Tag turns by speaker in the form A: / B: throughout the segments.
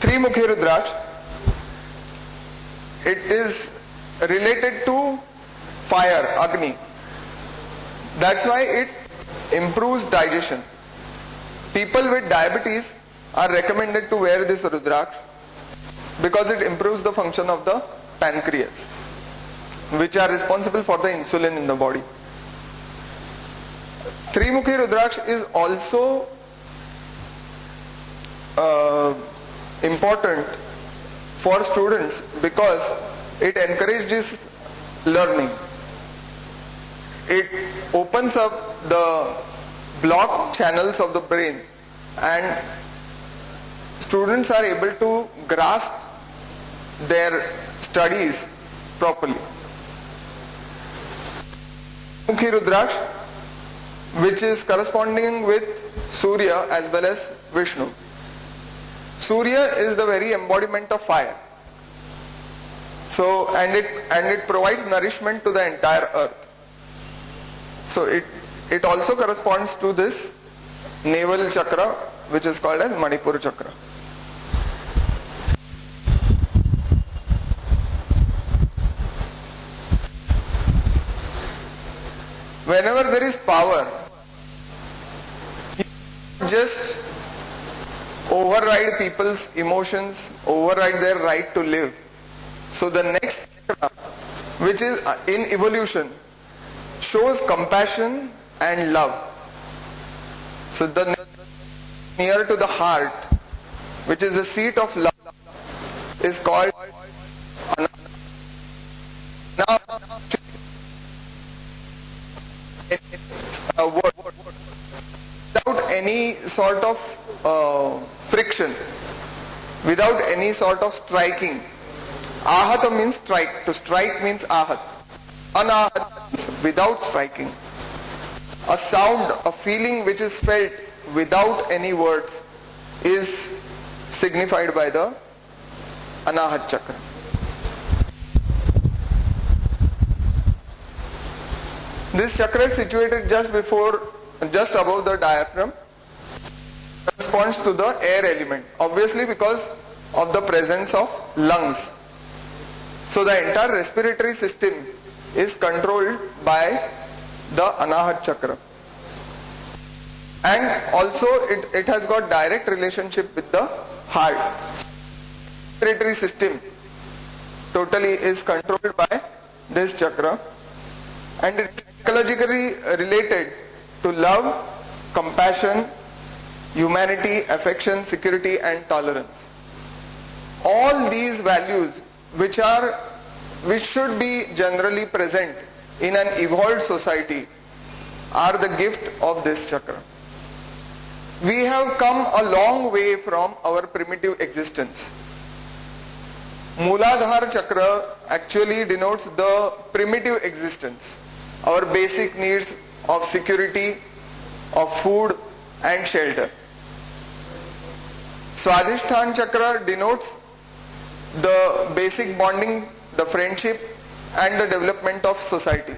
A: Trimukhi Rudraksh, it is related to fire, Agni. That's why it improves digestion. People with diabetes are recommended to wear this Rudraksh because it improves the function of the pancreas, which are responsible for the insulin in the body. Trimukhi Rudraksh is also important for students because it encourages learning. It opens up the blocked channels of the brain and students are able to grasp their studies properly. Mukhi Rudraksh, which is corresponding with Surya as well as Vishnu. Surya is the very embodiment of fire. So, and it provides nourishment to the entire earth. So it also corresponds to this navel chakra, which is called as Manipura chakra. Whenever there is power, you just override people's emotions, override their right to live. So the next chakra, which is in evolution, shows compassion and love. So the near to the heart, which is the seat of love, is called now a word without any sort of friction, without any sort of striking. Ahata means strike. To strike means ahat. Anahat means without striking. A sound, a feeling which is felt without any words is signified by the Anahat chakra. This chakra is situated just above the diaphragm, corresponds to the air element, obviously because of the presence of lungs. So the entire respiratory system is controlled by the Anahat chakra. And also it has got direct relationship with the heart. Respiratory system totally is controlled by this chakra, and it is psychologically related to love, compassion, humanity, affection, security and tolerance. All these values which should be generally present in an evolved society are the gift of this chakra. We have come a long way from our primitive existence. Mooladhara chakra actually denotes the primitive existence, our basic needs of security, of food and shelter. Swadhisthana chakra denotes the basic bonding, the friendship and the development of society.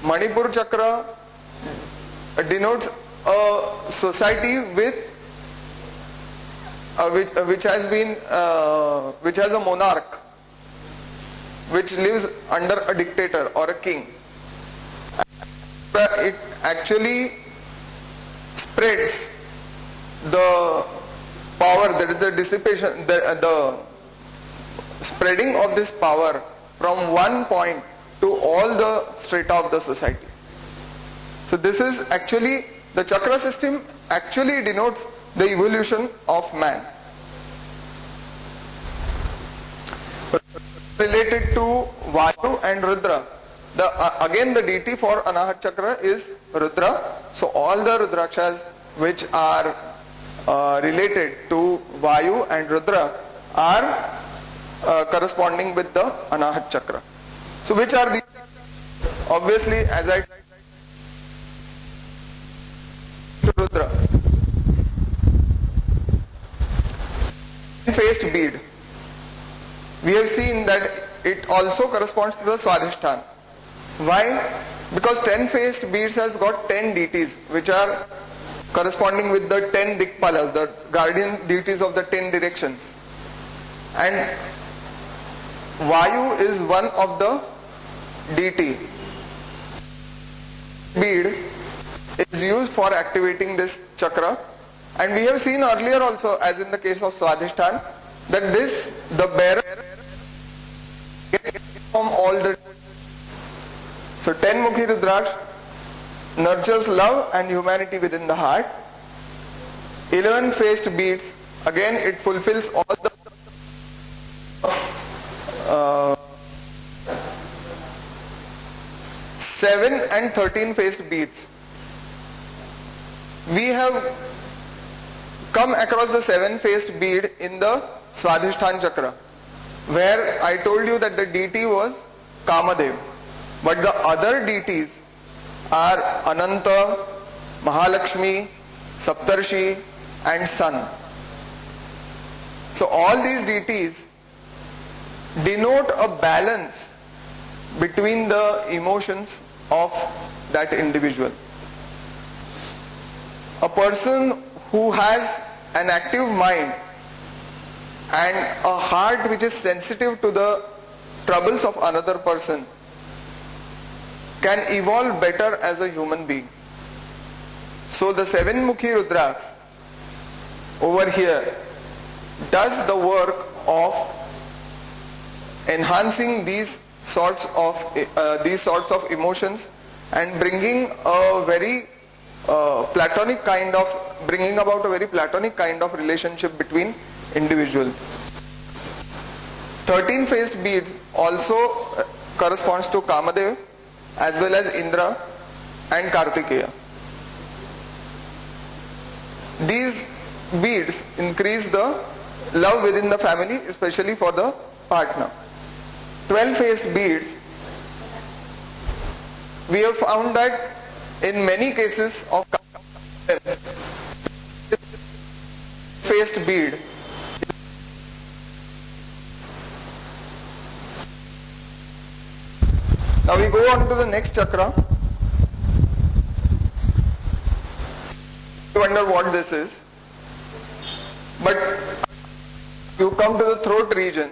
A: Manipur chakra denotes a society which has a monarch, which lives under a dictator or a king. It actually spreads the power, that is the dissipation, the spreading of this power from one point to all the strata of the society. So this is actually, the chakra system actually denotes the evolution of man. Related to Vayu and Rudra. Again the deity for Anahat chakra is Rudra. So all the Rudrakshas which are related to Vayu and Rudra are corresponding with the Anahat chakra. So which are these? Obviously, as I to Rudra, faced bead. We have seen that it also corresponds to the Swadhisthana. Why? Because 10-faced beads has got 10 deities which are corresponding with the 10 Dikpalas, the guardian deities of the 10 directions. And Vayu is one of the deity. Bead is used for activating this chakra, and we have seen earlier also, as in the case of Swadhisthana, that the bearer gets from all the. So 10 Mukhi Rudraksh nurtures love and humanity within the heart. 11 faced beads, again it fulfills all the 7 and 13 faced beads. We have come across the 7 faced bead in the Swadhisthana chakra, where I told you that the deity was Kamadev, but the other deities are Ananta, Mahalakshmi, Saptarshi and Sun. So all these deities denote a balance between the emotions of that individual. A person who has an active mind and a heart which is sensitive to the troubles of another person can evolve better as a human being. So the 7 Mukhi Rudraksh over here does the work of enhancing these sorts of emotions and bringing a very platonic kind of, bringing about a very platonic kind of relationship between individuals. 13 faced beads also corresponds to Kamadev as well as Indra and Kartikeya. These beads increase the love within the family, especially for the partner. 12 faced beads, we have found that in many cases of faced bead now we go on to the next chakra. You wonder what this is, but you come to the throat region,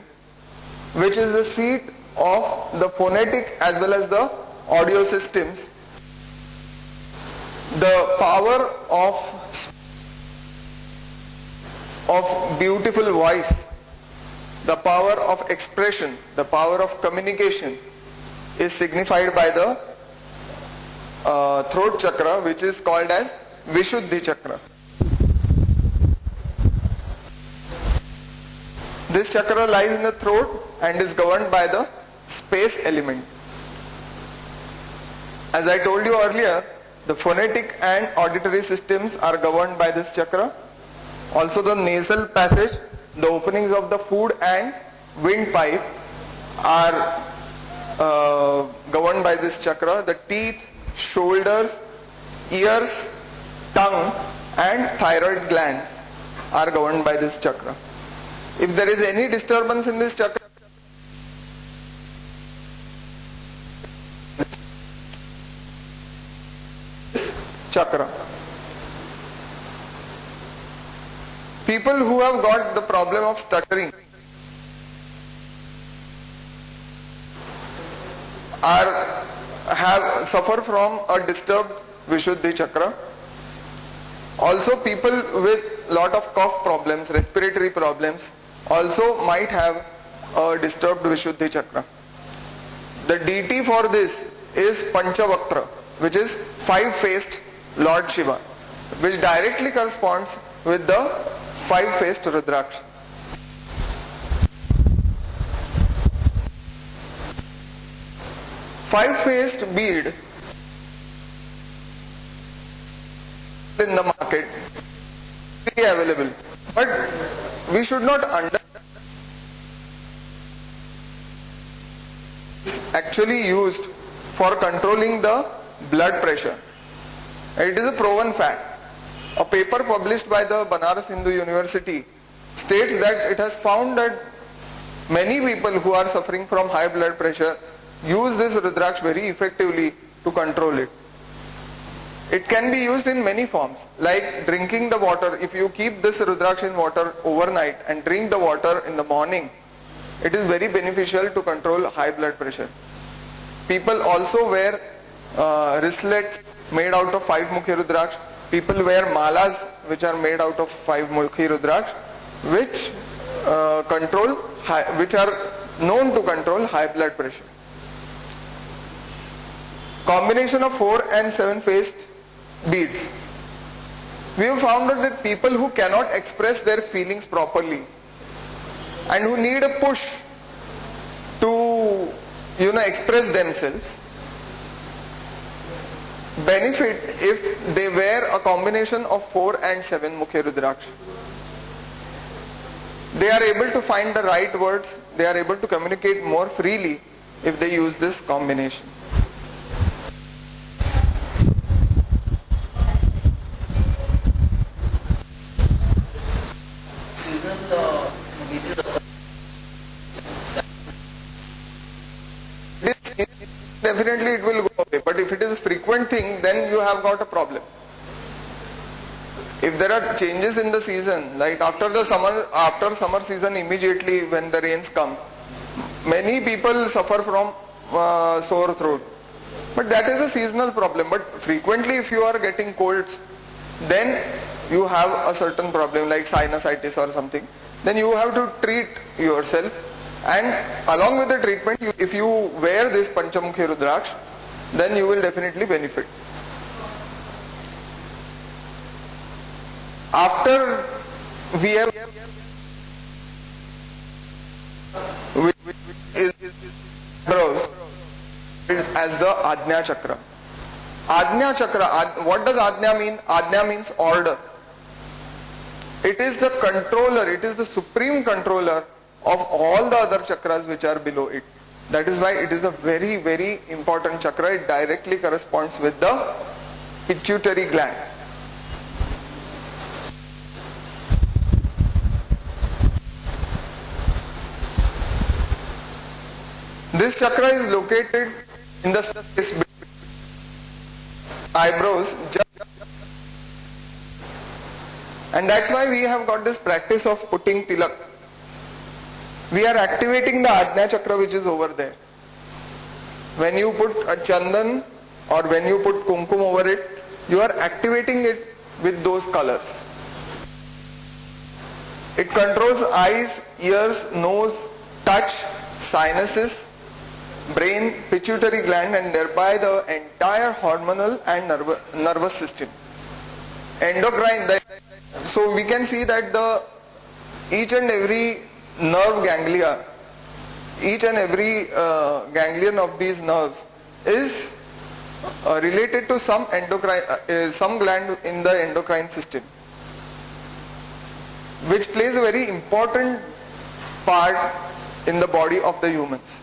A: which is the seat of the phonetic as well as the audio systems. The power of beautiful voice, the power of expression, the power of communication is signified by the throat chakra, which is called as Vishuddhi chakra. This chakra lies in the throat and is governed by the space element. As I told you earlier, the phonetic and auditory systems are governed by this chakra. Also the nasal passage, the openings of the food and windpipe are governed by this chakra. The teeth, shoulders, ears, tongue and thyroid glands are governed by this chakra. If there is any disturbance in this chakra, people who have got the problem of stuttering suffer from a disturbed Vishuddhi chakra. Also people with lot of cough problems, respiratory problems also might have a disturbed Vishuddhi chakra. The deity for this is Panchavaktra, which is 5-faced Lord Shiva, which directly corresponds with the 5-faced Rudraksh. Five-faced bead in the market is available, but we should not it's actually used for controlling the blood pressure. It is a proven fact. A paper published by the Banaras Hindu University states that it has found that many people who are suffering from high blood pressure use this Rudraksh very effectively to control it. It can be used in many forms, like drinking the water. If you keep this Rudraksh in water overnight and drink the water in the morning, it is very beneficial to control high blood pressure. People also wear wristlets made out of 5-mukhi Rudraksh. People wear malas which are made out of 5-mukhi Rudraksh, which which are known to control high blood pressure. Combination of 4 and 7-faced beads. We have found out that people who cannot express their feelings properly and who need a push to express themselves benefit if they wear a combination of 4 and 7-mukhi Rudraksh. They are able to find the right words, they are able to communicate more freely if they use this combination. Definitely it will go away, but if it is a frequent thing, then you have got a problem. If there are changes in the season, like after summer season, immediately when the rains come, many people suffer from sore throat. But that is a seasonal problem. But frequently if you are getting colds, then you have a certain problem like sinusitis or something. Then you have to treat yourself, and along with the treatment, if you wear this Panchamukhi Rudraksh, then you will definitely benefit. After we have as the Ajna Chakra. Ajna Chakra, what does Ajna mean? Ajna means order. It is the controller, it is the supreme controller of all the other chakras which are below it. That is why it is a very, very important chakra. It directly corresponds with the pituitary gland. This chakra is located in the space between eyebrows, and that's why we have got this practice of putting tilak. We are activating the Ajna Chakra which is over there. When you put a chandan or when you put kumkum over it, you are activating it with those colors. It controls eyes, ears, nose, touch, sinuses, brain, pituitary gland, and thereby the entire hormonal and nervous system. Endocrine, so we can see that each and every nerve ganglia, each and every ganglion of these nerves is related to some endocrine, some gland in the endocrine system, which plays a very important part in the body of the humans.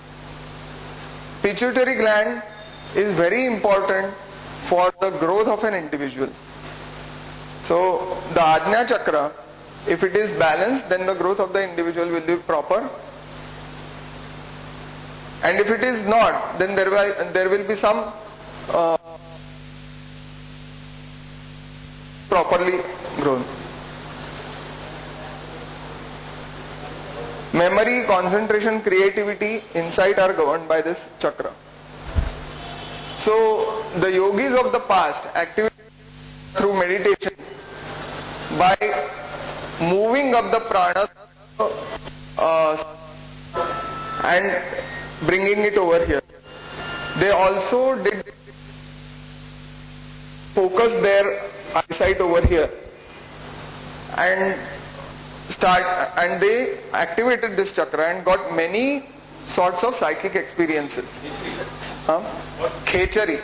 A: Pituitary gland is very important for the growth of an individual. So the Ajna Chakra, if it is balanced, then the growth of the individual will be proper. And if it is not, then there will be some properly grown. Memory, concentration, creativity, insight are governed by this chakra. So the yogis of the past activated through meditation by moving up the prana and bringing it over here. They also did focus their eyesight over here and they activated this chakra and got many sorts of psychic experiences. Khechari.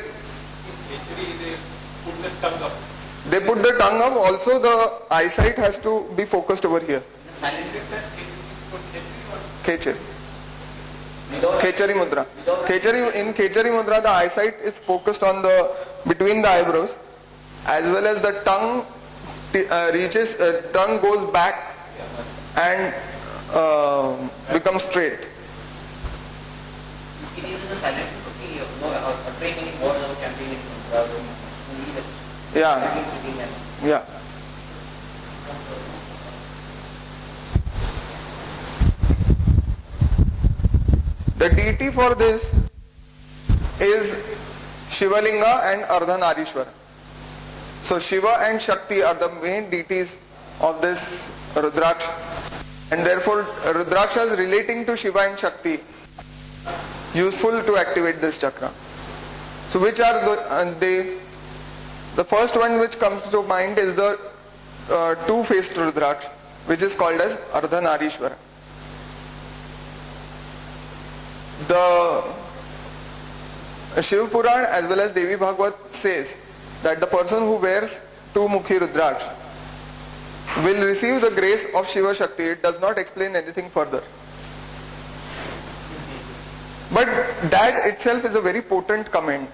A: They put the tongue up. Also the eyesight has to be focused over here. Khechari. Khechari mudra. In Khechari mudra, the eyesight is focused on between the eyebrows, as well as the tongue tongue goes back and becomes straight.
B: It is in the silent training or campaigning.
A: Yeah. The deity for this is Shivalinga and Ardhanarishwara. So Shiva and Shakti are the main deities of this Rudraksha, and therefore Rudrakshas relating to Shiva and Shakti useful to activate this chakra. So which are the first one which comes to mind is the two-faced Rudraksha, which is called as Ardhanarishwara. The Shiv Puran as well as Devi Bhagavad says that the person who wears two-mukhi Rudraksha will receive the grace of Shiva Shakti. It does not explain anything further. But that itself is a very potent comment.